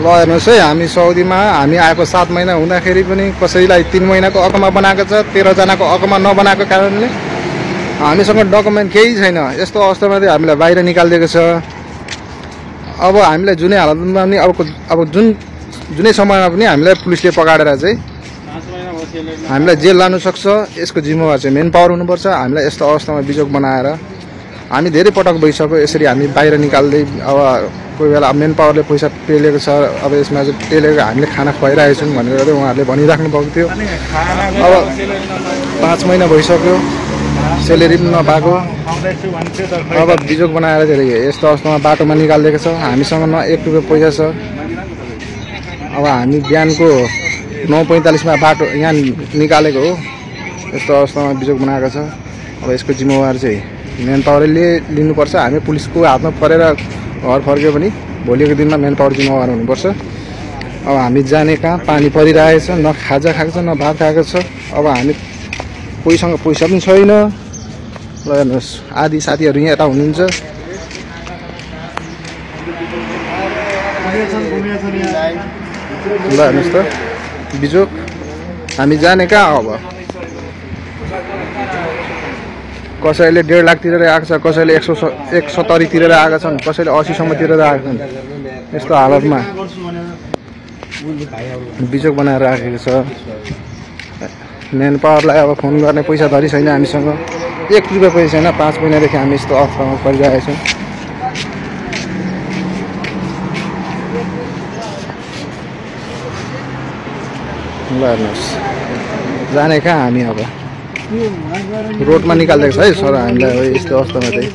ल हेर्नुहोस् है, हामी साउदीमा हामी आएको 7 महिना हुँदाखेरि पनि कसैलाई 3 महिनाको अकमा बनाएको छ। 13 जनाको अकमा नबनाएको कारणले हामीसँग डकुमेन्ट केही छैन। यस्तो अवस्थामा चाहिँ हामीलाई बाहिर निकालिदिएको छ। अब हामीलाई जुनै हालतमा पनि अब जुनै समयमा पनि हामीलाई पुलिसले पकाडेर चाहिँ हामीलाई जेल लानु सक्छ। यसको जिम्मेवार चाहिँ मेन पावर हुनुपर्छ। हामीलाई यस्तो अवस्थामा बिजोग बनाएर हामी धेरै पटक भइसक्यो यसरी हामी बाहिर निकाल्दै। अब कोही बेला मेन पावरले पैसा पेलेको छ, अब यसमा चाहिँ पेलेको हामीले खाना खुवाइरहेको छौँ भनेर चाहिँ उहाँहरूले भनिराख्नु भएको थियो। अब 5 महिना भइसक्यो, सेलेरी पनि नपाएको। अब बिजोग बनाएर चाहिँ यस्तो अवस्थामा बाटोमा निकालिदिएको छ। हामीसँग न 1 रुपियाँ पैसा छ। अब हामी बिहानको 9:45 मा बाटो यहाँ निकालेको हो। यस्तो अवस्थामा बिजोग बनाएको छ। अब यसको जिम्मेवार चाहिँ मेन पावरले लिनुपर्छ। हामी पुलिसको हातमा परेर घर फर्क्यो भने भोलिको दिनमा मेन पावर जिम्मेवार हुनुपर्छ। अब हामी जाने कहाँ पानी परिरहेछ, न खाजा खाएको छ न भात खाएको छ। अब हामी कोहीसँग पैसा पनि छैन। ल हेर्नुहोस्, आदि साथीहरू यहाँ यता हुनुहुन्छ। ल हेर्नुहोस् त बिजोग हामी जाने कहाँ अब। कसैले 1.5 लाख तिरेर आएको छ, कसैले 170 तिरेर आएका छन्, कसैले 80 सम्म तिरेर आएका छन्। यस्तो हालतमा बिजोग बनाएर राखेको छ। मेन पावरलाई अब फोन गर्ने पैसा धरि छैन हामीसँग। 1 रुपियाँ पैसा छैन। 5 महिनादेखि हामी यस्तो अवस्थामा परिरहेका छौँ। ल हेर्नुहोस्, जाने कहाँ हामी अब। रोडमा निकालिदिएको छ है सर हामीलाई यस्तो अवस्थामा चाहिँ।